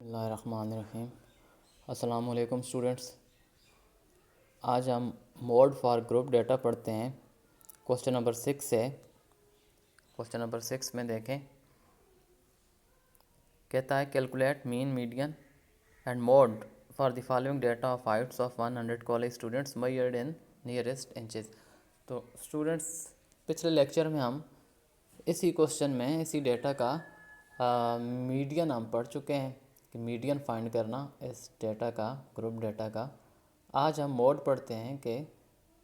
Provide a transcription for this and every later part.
बिस्मिल्लाहिर्रहमानिर्रहीम। अस्सलाम वालेकुम स्टूडेंट्स। आज हम मोड फॉर ग्रुप डेटा पढ़ते हैं। क्वेश्चन नंबर 6 है। क्वेश्चन नंबर 6 में देखें, कहता है calculate mean median and mode for the following data of Heights of 100 college students measured in nearest inches. तो स्टूडेंट्स, पिछले लेक्चर में हम इसी क्वेश्चन में इसी डेटा का मीडियन हम पढ़ चुके हैं कि मीडियन फाइंड करना इस डेटा का, ग्रुप डेटा का। आज हम मोड पढ़ते हैं कि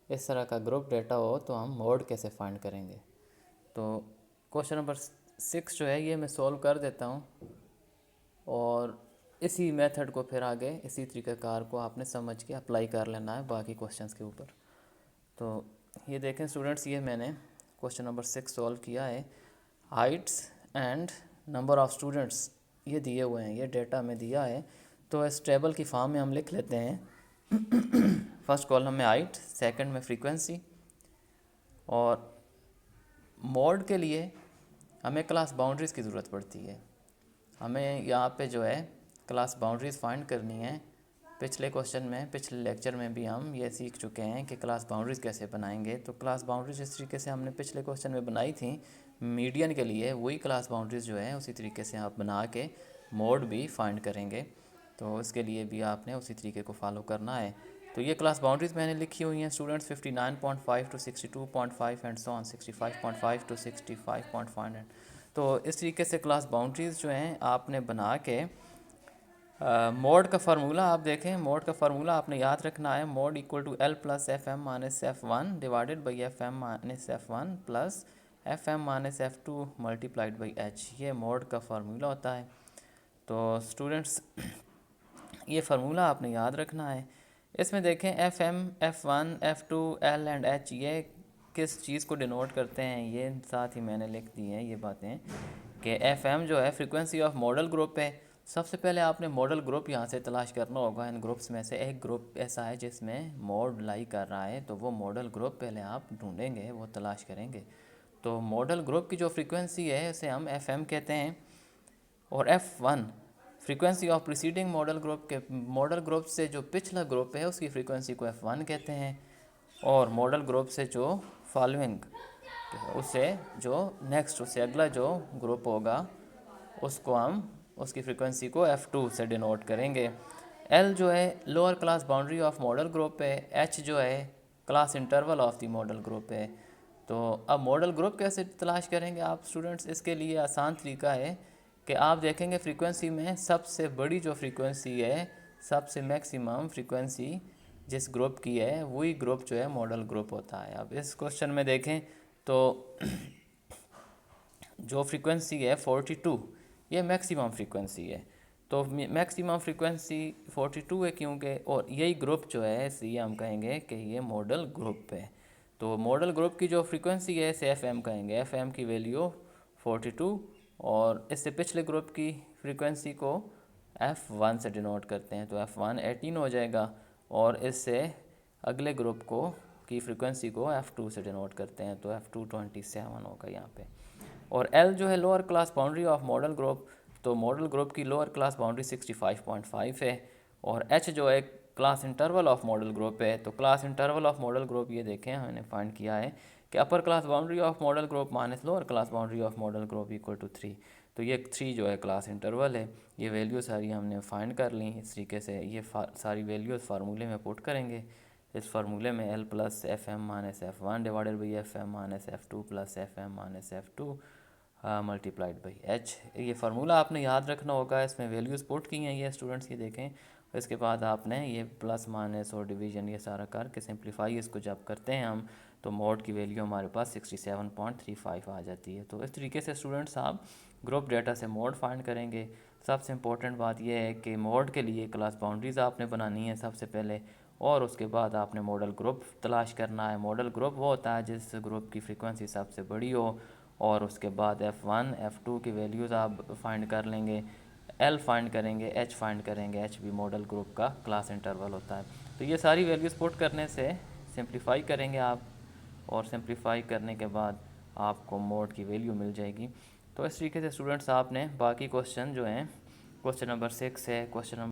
इस तरह का ग्रुप डेटा हो तो हम मोड कैसे फाइंड करेंगे। तो क्वेश्चन नंबर 6 जो है ये मैं सॉल्व कर देता हूँ और इसी मेथड को फिर आगे इसी तरीक़ाकार को आपने समझ के अप्लाई कर लेना है बाकी क्वेश्चंस के ऊपर। तो ये देखें स्टूडेंट्स, ये मैंने क्वेश्चन नंबर 6 सॉल्व किया है। Heights and number of students ये दिए हुए हैं, ये डेटा में दिया है। तो इस टेबल की फॉर्म में हम लिख लेते हैं फर्स्ट कॉलम में हाइट, सेकंड में फ्रीक्वेंसी, और मोड के लिए हमें क्लास बाउंड्रीज़ की ज़रूरत पड़ती है। हमें यहाँ पे जो है क्लास बाउंड्रीज़ फाइंड करनी है। पिछले क्वेश्चन में, पिछले लेक्चर में भी हम ये सीख चुके हैं कि क्लास बाउंड्रीज़ कैसे बनाएंगे। तो क्लास बाउंड्रीज जिस तरीके से हमने पिछले क्वेश्चन में बनाई थी मीडियन के लिए, वही क्लास बाउंड्रीज़ जो है उसी तरीके से आप बना के मोड भी फाइंड करेंगे। तो इसके लिए भी आपने उसी तरीके को फॉलो करना है। तो ये क्लास बाउंड्रीज़ मैंने लिखी हुई हैं students, 59.5 to 62.5 and so on, 65.5 to 65.5 and. तो इस तरीके से क्लास बाउंड्रीज़ जो हैं आपने बना के मोड का फार्मूला आप देखें। मोड का फार्मूला आपने याद रखना है, mode equal to L plus F M minus F one divided by F M minus F one plus F M minus F two multiplied by H. ये मोड का फार्मूला होता है। तो स्टूडेंट्स, ये फार्मूला आपने याद रखना है। इसमें देखें F M, F one, F two, L and H ये किस चीज़ को डिनोट करते हैं, ये साथ ही मैंने लिख दी हैं ये बातें कि एफ एम जो है फ्रीक्वेंसी ऑफ मॉडल ग्रुप है। सबसे पहले आपने मॉडल ग्रुप यहाँ से तलाश करना होगा। इन ग्रुप्स में से एक ग्रुप ऐसा है जिसमें मोड लाई कर रहा है, तो वो मॉडल ग्रुप पहले आप ढूंढेंगे, वो तलाश करेंगे। तो मॉडल ग्रुप की जो फ्रीक्वेंसी है इसे हम एफ एम कहते हैं। और F one frequency of preceding model group के, मॉडल ग्रुप से जो पिछला ग्रुप है उसकी फ्रीक्वेंसी को एफ वन कहते हैं। और मॉडल ग्रुप से जो फॉलोइंग, उससे जो नेक्स्ट, उससे अगला जो ग्रुप होगा उसको हम, उसकी फ्रीक्वेंसी को F2 से डिनोट करेंगे। L जो है lower class boundary of modal group है। H जो है class interval of the model group है। तो अब मॉडल ग्रुप कैसे तलाश करेंगे आप स्टूडेंट्स, इसके लिए आसान तरीका है कि आप देखेंगे फ्रीक्वेंसी में सबसे बड़ी जो फ्रीक्वेंसी है, सबसे मैक्सिमम फ्रीक्वेंसी जिस ग्रुप की है वही ग्रुप जो है मॉडल ग्रुप होता है। अब इस क्वेश्चन में देखें तो जो फ्रीक्वेंसी है 42, ये मैक्सिमम फ्रीक्वेंसी है। तो मैक्सिमम फ्रीक्वेंसी 42 है क्योंकि, और यही ग्रुप जो है इसलिए हम कहेंगे कि ये मॉडल ग्रुप है। तो मॉडल ग्रुप की जो फ्रीक्वेंसी है इसे एफ एम कहेंगे। एफ एम की वैल्यू 42 और इससे पिछले ग्रुप की फ्रीक्वेंसी को F1 से डिनोट करते हैं। तो F1 18 हो जाएगा और इससे अगले ग्रुप को की फ्रीक्वेंसी को F2 से डिनोट करते हैं। तो F2 27 होगा यहाँ पे। और L जो है lower class boundary of modal group, तो मॉडल ग्रुप की लोअर क्लास बाउंड्री 65.5 है। और H जो है class interval of modal group है। तो class interval of modal group ये देखें हमने फाइंड किया है कि upper class boundary of modal group minus lower class boundary of modal group equal to 3। तो ये 3 जो है क्लास इंटरवल है। ये वैल्यू सारी हमने फाइंड कर ली। इस तरीके से ये सारी वैल्यूज़ फार्मूले में पुट करेंगे। इस फार्मूले में L plus F M minus F one divided by F M minus F two plus F M minus F two multiplied by H. ये फार्मूला आपने याद रखना होगा। इसमें वैल्यूज़ पुट की हैं ये स्टूडेंट्स, ये देखें। इसके बाद आपने ये प्लस माइनस और डिवीजन ये सारा करके सिंप्लीफाई इसको जब करते हैं हम, तो मोड की वैल्यू हमारे पास 67.35 आ जाती है। तो इस तरीके से स्टूडेंट्स आप ग्रुप डेटा से मोड फाइंड करेंगे। सबसे इम्पोर्टेंट बात यह है कि मोड के लिए क्लास बाउंड्रीज़ आपने बनानी है सबसे पहले, और उसके बाद आपने मॉडल ग्रुप तलाश करना है। मॉडल ग्रुप वो होता है जिस ग्रुप की फ्रीक्वेंसी सबसे बड़ी हो, और उसके बाद F1 F2 की वैल्यूज़ आप फाइंड कर लेंगे, L फाइंड करेंगे, H फाइंड करेंगे। H भी मॉडल ग्रुप का क्लास इंटरवल होता है। तो ये सारी वैल्यूज़ पुट करने से सिंप्लीफाई करेंगे आप, और सिंप्लीफाई करने के बाद आपको मोड की वैल्यू मिल जाएगी। तो इस तरीके से स्टूडेंट्स आपने बाकी क्वेश्चन जो हैं क्वेश्चन नंबर 6 है, क्वेश्चन